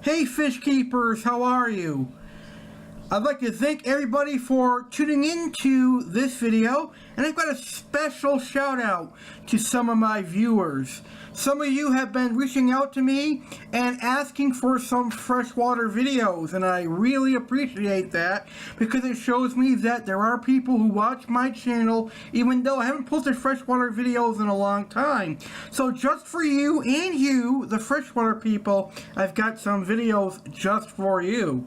Hey fish keepers, how are you? I'd like to thank everybody for tuning in to this video, and I've got a special shout out to some of my viewers. Some of you have been reaching out to me and asking for some freshwater videos, and I really appreciate that because it shows me that there are people who watch my channel even though I haven't posted freshwater videos in a long time. So just for you and you, the freshwater people, I've got some videos just for you.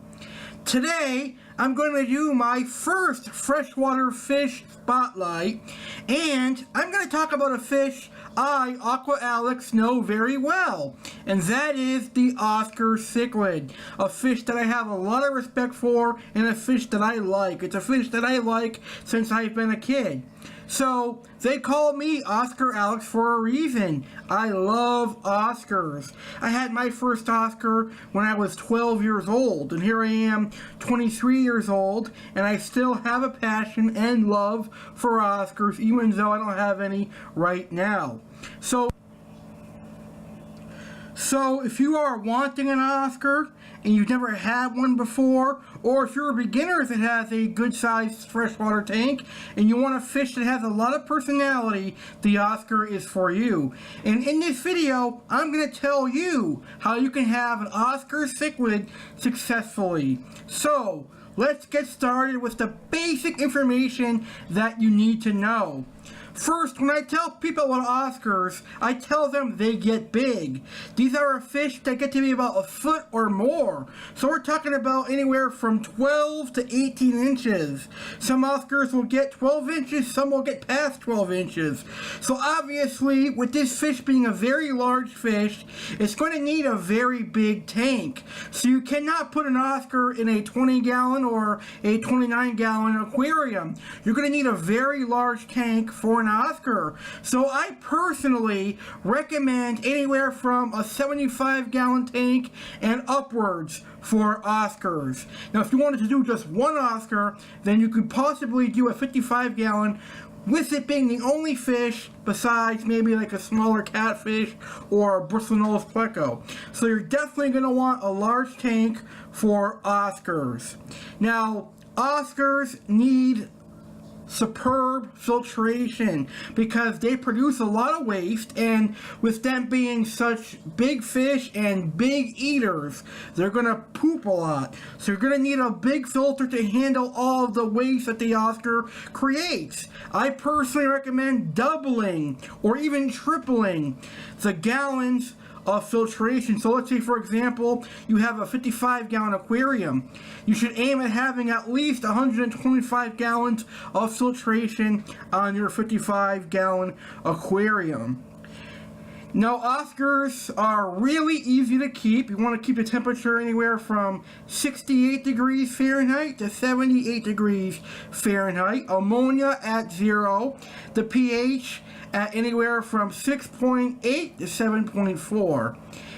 Today, I'm going to do my first freshwater fish spotlight, and I'm going to talk about a fish I, Aqua Alex, know very well, and that is the Oscar Cichlid, a fish that I have a lot of respect for, and a fish that I like. It's a fish that I like since I've been a kid. So, they call me Oscar Alex for a reason. I love Oscars. I had my first Oscar when I was 12 years old, and here I am 23 years old, and I still have a passion and love for Oscars, even though I don't have any right now. So if you are wanting an Oscar and you've never had one before, or if you're a beginner that has a good sized freshwater tank and you want a fish that has a lot of personality, the Oscar is for you. And in this video, I'm going to tell you how you can have an Oscar Cichlid successfully. So let's get started with the basic information that you need to know. First, when I tell people about Oscars, I tell them they get big. These are a fish that get to be about a foot or more. So we're talking about anywhere from 12 to 18 inches. Some Oscars will get 12 inches, some will get past 12 inches. So obviously, with this fish being a very large fish, it's going to need a very big tank. So you cannot put an Oscar in a 20-gallon or a 29-gallon aquarium. You're going to need a very large tank for an Oscar. So I personally recommend anywhere from a 75-gallon tank and upwards for Oscars. Now if you wanted to do just one Oscar, then you could possibly do a 55-gallon, with it being the only fish besides maybe like a smaller catfish or a bristlenose pleco. So you're definitely going to want a large tank for Oscars. Now Oscars need superb filtration because they produce a lot of waste, and with them being such big fish and big eaters, they're going to poop a lot. So you're going to need a big filter to handle all of the waste that the Oscar creates. I personally recommend doubling or even tripling the gallons of filtration. So let's say, for example, you have a 55-gallon aquarium. You should aim at having at least 125 gallons of filtration on your 55-gallon aquarium. Now, Oscars are really easy to keep. You want to keep the temperature anywhere from 68 degrees Fahrenheit to 78 degrees Fahrenheit. Ammonia at 0. The pH at anywhere from 6.8 to 7.4.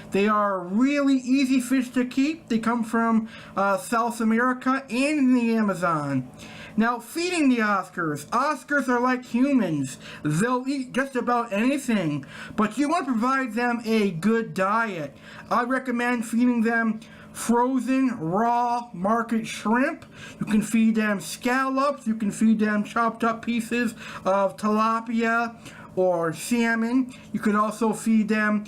They are really easy fish to keep. They come from South America and in the Amazon. Now, feeding the Oscars. Oscars are like humans. They'll eat just about anything, but you want to provide them a good diet. I recommend feeding them frozen, raw, market shrimp. You can feed them scallops. You can feed them chopped up pieces of tilapia or salmon. You could also feed them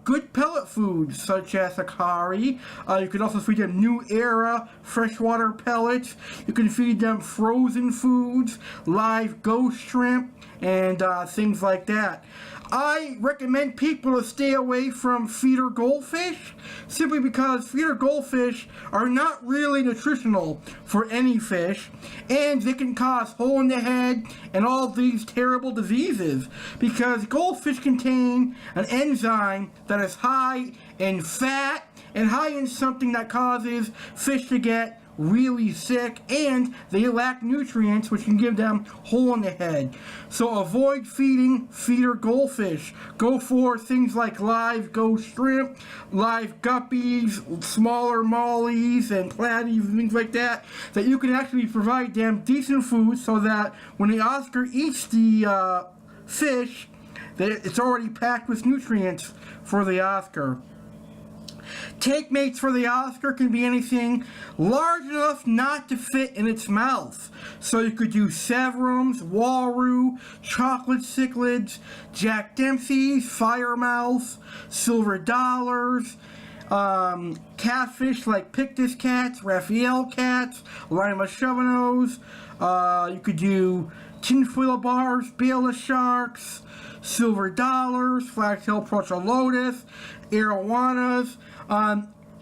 good pellet foods such as akari. You could also feed them New Era freshwater pellets. You can feed them frozen foods, live ghost shrimp, and things like that. I recommend people to stay away from feeder goldfish simply because feeder goldfish are not really nutritional for any fish, and they can cause hole in the head and all these terrible diseases because goldfish contain an enzyme that is high in fat and high in something that causes fish to get really sick, and they lack nutrients which can give them hole in the head. So avoid feeding feeder goldfish. Go for things like live ghost shrimp, live guppies, smaller mollies and platies and things like that you can actually provide them decent food so that when the Oscar eats the fish, that it's already packed with nutrients for the Oscar. Tank mates for the Oscar can be anything large enough not to fit in its mouth. So you could do Severums, Walrus, Chocolate Cichlids, Jack Dempsey's, Firemouth, Silver Dollars, catfish like Pictus cats, Raphael cats, Lima Chauvinos. You could do tinfoil bars, Bayless sharks, Silver Dollars, Flaxtail Procholotus, arowanas.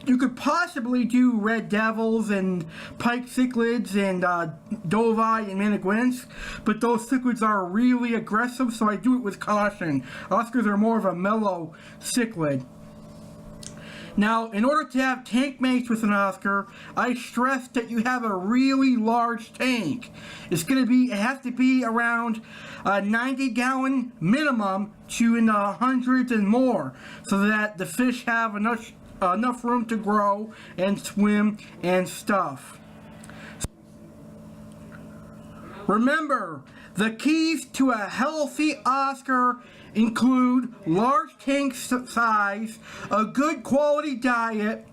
You could possibly do Red Devils and Pike Cichlids and Dovi and Maniguins, but those cichlids are really aggressive, so I do it with caution. Oscars are more of a mellow cichlid. Now, in order to have tank mates with an Oscar, I stress that you have a really large tank. It has to be around a 90-gallon minimum to in the hundreds and more, so that the fish have enough room to grow and swim and stuff. Remember, the keys to a healthy Oscar include large tank size, a good quality diet,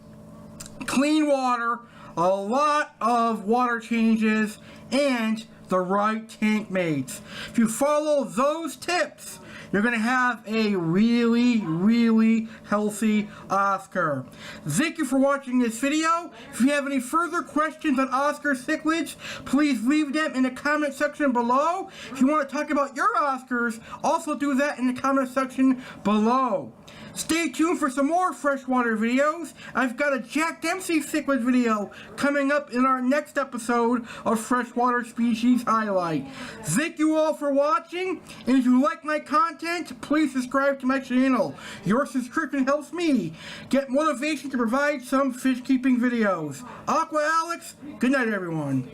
clean water, a lot of water changes, and the right tank mates. If you follow those tips, you're going to have a really, really healthy Oscar. Thank you for watching this video. If you have any further questions on Oscar cichlids, please leave them in the comment section below. If you want to talk about your Oscars, also do that in the comment section below. Stay tuned for some more freshwater videos. I've got a Jack Dempsey cichlid video coming up in our next episode of Freshwater Species Highlight. Thank you all for watching, and if you like my content, please subscribe to my channel. Your subscription helps me get motivation to provide some fish keeping videos. Aqua Alex, good night everyone.